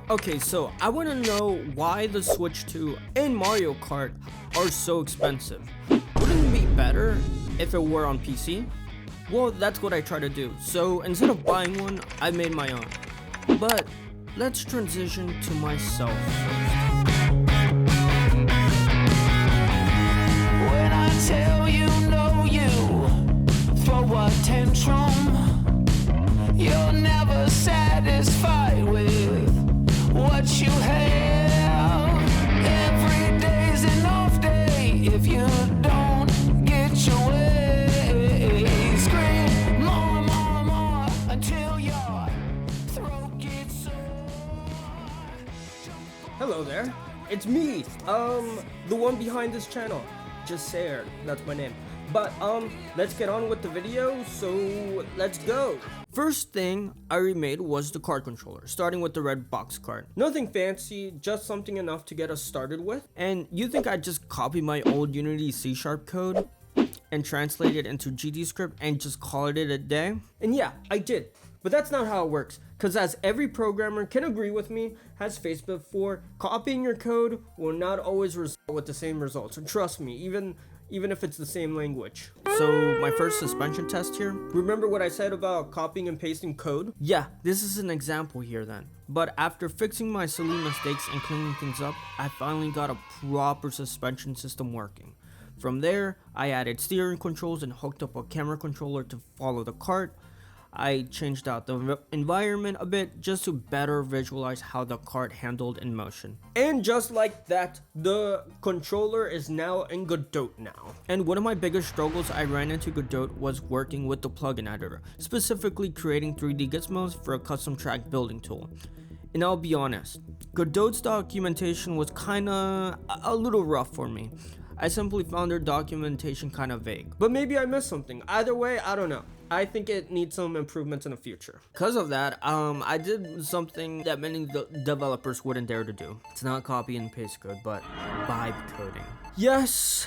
Okay, so I want to know why the Switch 2 and Mario Kart are so expensive. Wouldn't it be better if it were on PC? Well, that's what I try to do. So instead of buying one, I made my own. But let's transition to myself first. When I tell you no, you throw a tantrum. You're never satisfied with what you have. Every day's an off day if you don't get your way. Scream more, more, more until your throat gets sore. Hello there, it's me, the one behind this channel. Just Sayer, that's my name. But let's get on with the video, so let's go. First thing I remade was the card controller, starting with the red box card. Nothing fancy, just something enough to get us started with. And you think I just copied my old Unity C# code and translate it into GTScript and just call it a day? And yeah, I did. But that's not how it works, because as every programmer can agree with me, has faced before, copying your code will not always result with the same results. And trust me, even if it's the same language. So my first suspension test here, remember what I said about copying and pasting code? Yeah, this is an example here then. But after fixing my silly mistakes and cleaning things up, I finally got a proper suspension system working. From there, I added steering controls and hooked up a camera controller to follow the cart. I changed out the environment a bit just to better visualize how the cart handled in motion. And just like that, the controller is now in Godot now. And one of my biggest struggles I ran into Godot was working with the plugin editor, specifically creating 3D gizmos for a custom track building tool. And I'll be honest, Godot's documentation was kinda a little rough for me. I simply found their documentation kind of vague. But maybe I missed something. Either way, I don't know. I think it needs some improvements in the future. Because of that, I did something that many developers wouldn't dare to do. It's not copy and paste code, but vibe coding. Yes,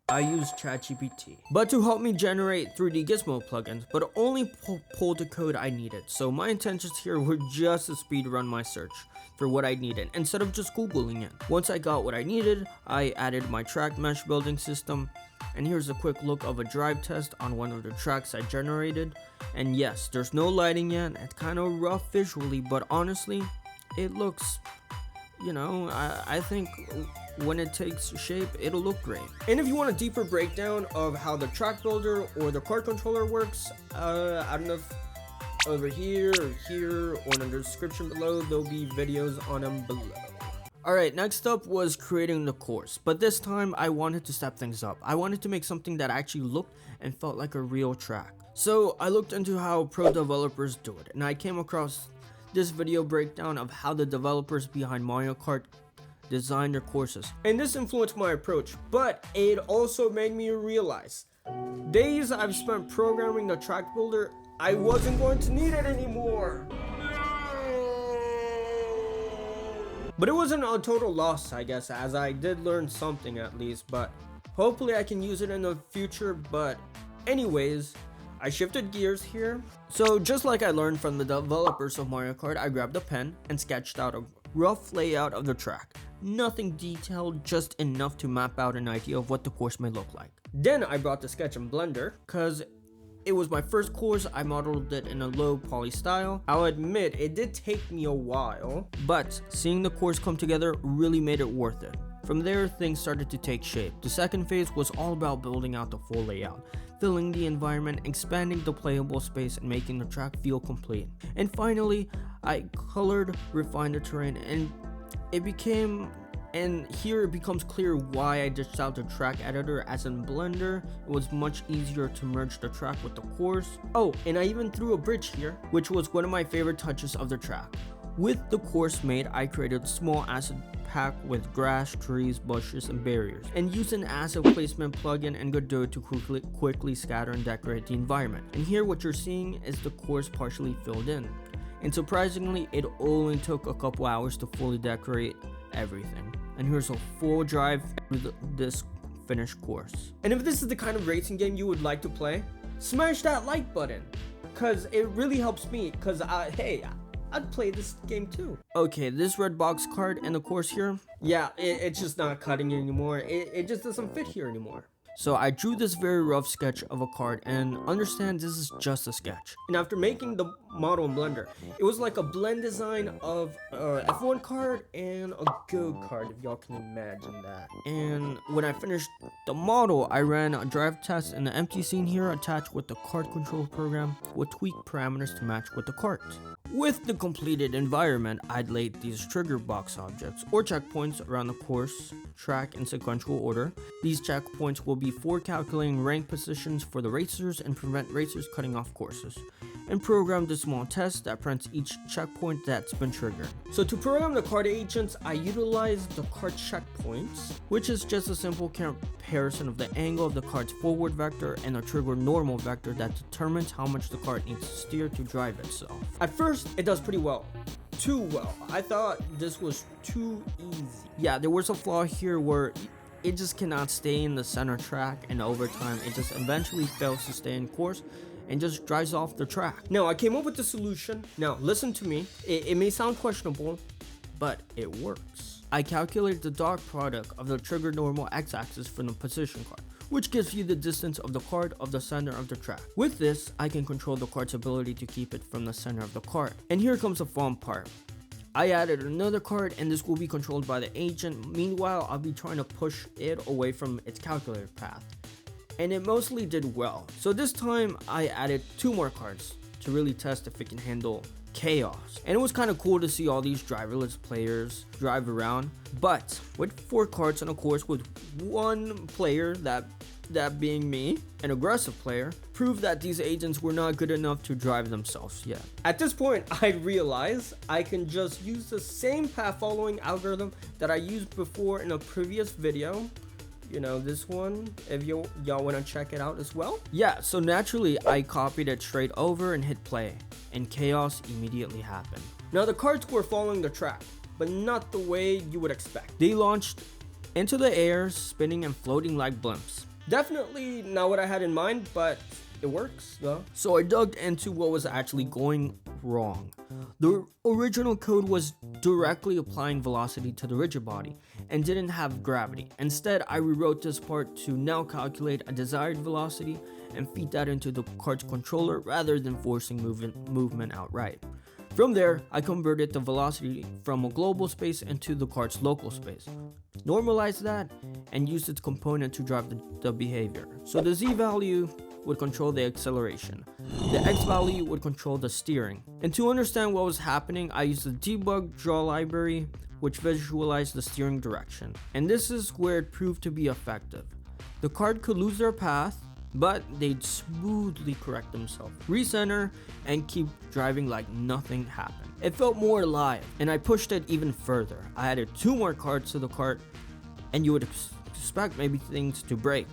I use ChatGPT, but to help me generate 3D Gizmo plugins, but only pull the code I needed. So my intentions here were just to speedrun my search for what I needed instead of just Googling it. Once I got what I needed, I added my track mesh building system. And here's a quick look of a drive test on one of the tracks I generated. And yes, there's no lighting yet. It's kind of rough visually, but honestly, it looks, I think when it takes shape, it'll look great. And if you want a deeper breakdown of how the track builder or the card controller works, I don't know if over here or here or in the description below, there'll be videos on them below. Alright, next up was creating the course, but this time I wanted to step things up. I wanted to make something that actually looked and felt like a real track. So I looked into how pro developers do it, and I came across this video breakdown of how the developers behind Mario Kart design their courses. And this influenced my approach, but it also made me realize days I've spent programming the track builder, I wasn't going to need it anymore. But it wasn't a total loss, I guess, as I did learn something at least, but hopefully I can use it in the future. But anyways, I shifted gears here. So just like I learned from the developers of Mario Kart, I grabbed a pen and sketched out a rough layout of the track. Nothing detailed, just enough to map out an idea of what the course may look like. Then I brought the sketch in Blender, cause it was my first course. I modeled it in a low poly style. I'll admit it did take me a while, but seeing the course come together really made it worth it. From there, things started to take shape. The second phase was all about building out the full layout, filling the environment, expanding the playable space, and making the track feel complete. And finally, I colored, refined the terrain, and here it becomes clear why I ditched out the track editor, as in Blender, it was much easier to merge the track with the course. Oh, and I even threw a bridge here, which was one of my favorite touches of the track. With the course made, I created a small asset pack with grass, trees, bushes, and barriers, and used an asset placement plugin in Godot to quickly scatter and decorate the environment. And here what you're seeing is the course partially filled in. And surprisingly, it only took a couple hours to fully decorate everything. And here's a full drive through this finished course. And if this is the kind of racing game you would like to play, smash that like button, cause it really helps me, cause hey, I'd play this game too. Okay, this red box card in the course here, yeah, it's just not cutting anymore. It just doesn't fit here anymore. So I drew this very rough sketch of a card, and understand this is just a sketch. And after making the model in Blender, it was like a blend design of a F1 card and a Go card, if y'all can imagine that. And when I finished the model, I ran a drive test in the empty scene here attached with the card control program with tweak parameters to match with the cart. With the completed environment, I'd laid these trigger box objects or checkpoints around the course track in sequential order. These checkpoints will be for calculating rank positions for the racers and prevent racers cutting off courses, and programmed a small test that prints each checkpoint that's been triggered. So to program the card agents, I utilized the card checkpoints, which is just a simple comparison of the angle of the card's forward vector and the trigger normal vector that determines how much the card needs to steer to drive itself. At first, it does pretty well. Too well. I thought this was too easy. Yeah, there was a flaw here where it just cannot stay in the center track, and over time it just eventually fails to stay in course and just drives off the track. Now I came up with the solution. Now listen to me, it may sound questionable, but it works. I calculated the dot product of the trigger normal x-axis from the position card, which gives you the distance of the card of the center of the track. With this, I can control the card's ability to keep it from the center of the card. And here comes the fun part. I added another card, and this will be controlled by the agent. Meanwhile, I'll be trying to push it away from its calculated path. And it mostly did well. So this time, I added 2 more cards to really test if it can handle chaos. And it was kind of cool to see all these driverless players drive around. But with 4 cards on a course with 1 player, that being me, an aggressive player, proved that these agents were not good enough to drive themselves yet. At this point, I realized I can just use the same path following algorithm that I used before in a previous video. You know, this one, if y'all want to check it out as well. Yeah, so naturally I copied it straight over and hit play, and chaos immediately happened. Now the cards were following the track, but not the way you would expect. They launched into the air, spinning and floating like blimps. Definitely not what I had in mind, but it works though. So I dug into what was actually going wrong. The original code was directly applying velocity to the rigid body and didn't have gravity. Instead, I rewrote this part to now calculate a desired velocity and feed that into the card's controller rather than forcing movement outright. From there, I converted the velocity from a global space into the card's local space, normalized that, and used its component to drive the behavior. So the Z value would control the acceleration, the X value would control the steering. And to understand what was happening, I used the debug draw library, which visualized the steering direction. And this is where it proved to be effective. The card could lose their path, but they'd smoothly correct themselves, recenter, and keep driving like nothing happened. It felt more alive, and I pushed it even further. I added 2 more cards to the cart, and you would expect maybe things to break,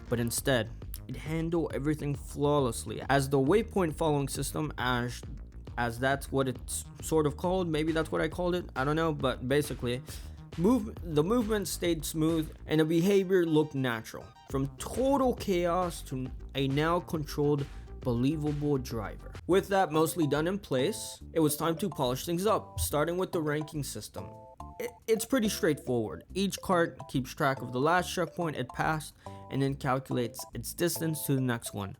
but instead, it handled everything flawlessly. As the waypoint following system, as that's what it's sort of called, maybe that's what I called it, I don't know, but basically, the movement stayed smooth, and the behavior looked natural. From total chaos to a now controlled, believable driver. With that mostly done in place, it was time to polish things up, starting with the ranking system. It's pretty straightforward. Each cart keeps track of the last checkpoint it passed and then calculates its distance to the next one,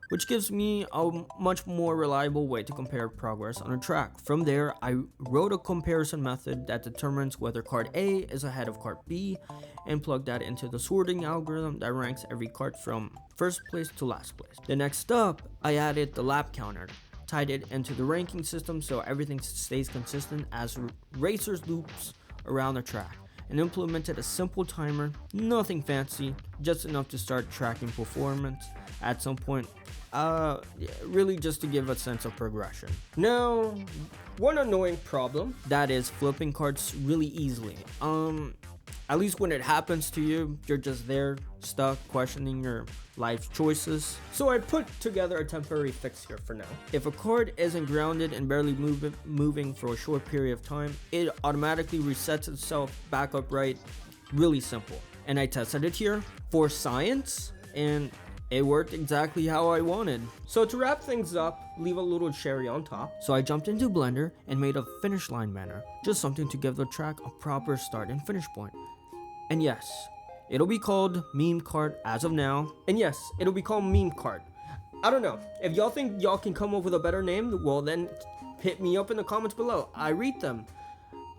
which gives me a much more reliable way to compare progress on a track. From there, I wrote a comparison method that determines whether cart A is ahead of cart B and plugged that into the sorting algorithm that ranks every cart from first place to last place. The next up, I added the lap counter, tied it into the ranking system so everything stays consistent as racers loops around the track, and implemented a simple timer, nothing fancy, just enough to start tracking performance at some point, really just to give a sense of progression. Now, one annoying problem that is flipping carts really easily. At least when it happens to you, you're just there, stuck, questioning your life choices. So I put together a temporary fix here for now. If a card isn't grounded and barely moving for a short period of time, it automatically resets itself back upright. Really simple. And I tested it here for science, and it worked exactly how I wanted. So to wrap things up, leave a little cherry on top. So I jumped into Blender and made a finish line banner. Just something to give the track a proper start and finish point. And yes, it'll be called Meme Kart as of now. And yes, it'll be called Meme Kart. I don't know. If y'all think y'all can come up with a better name, well then hit me up in the comments below. I read them.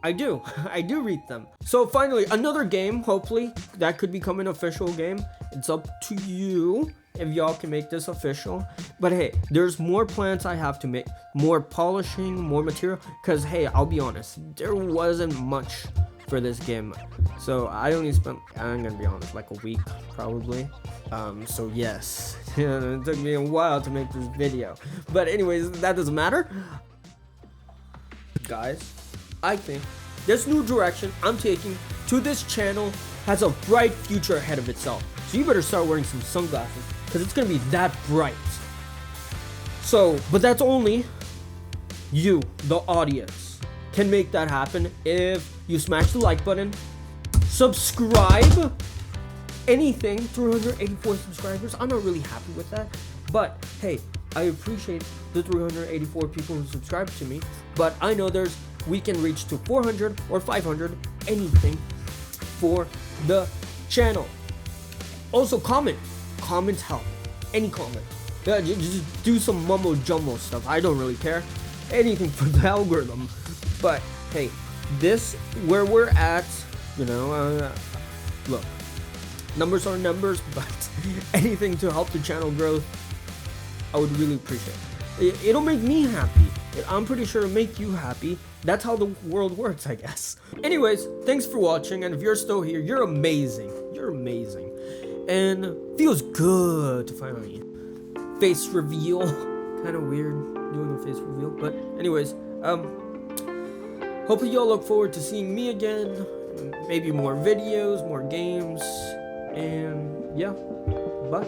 I do. I do read them. So finally, another game, hopefully, that could become an official game. It's up to you if y'all can make this official. But hey, there's more plans I have to make. More polishing, more material. Because hey, I'll be honest, there wasn't much for this game. So I only spent, I'm gonna be honest, like a week probably. So yes, it took me a while to make this video. But anyways, that doesn't matter. Guys, I think this new direction I'm taking to this channel has a bright future ahead of itself. So you better start wearing some sunglasses because it's gonna be that bright. So, but that's only you, the audience, can make that happen if you smash the like button, subscribe, anything. 384 subscribers. I'm not really happy with that, but hey, I appreciate the 384 people who subscribe to me, but I know we can reach to 400 or 500, anything for the channel. Also comments help, any comment. Yeah, just do some mumbo jumbo stuff, I don't really care, anything for the algorithm. But hey, this where we're at, you know, look, numbers are numbers, but anything to help the channel grow, I would really appreciate it. It'll make me happy. I'm pretty sure it'll make you happy. That's how the world works, I guess. Anyways, thanks for watching, and if you're still here, you're amazing. You're amazing. And feels good to finally face reveal. Kind of weird doing a face reveal, but anyways, hopefully y'all look forward to seeing me again. Maybe more videos, more games, and yeah, bye.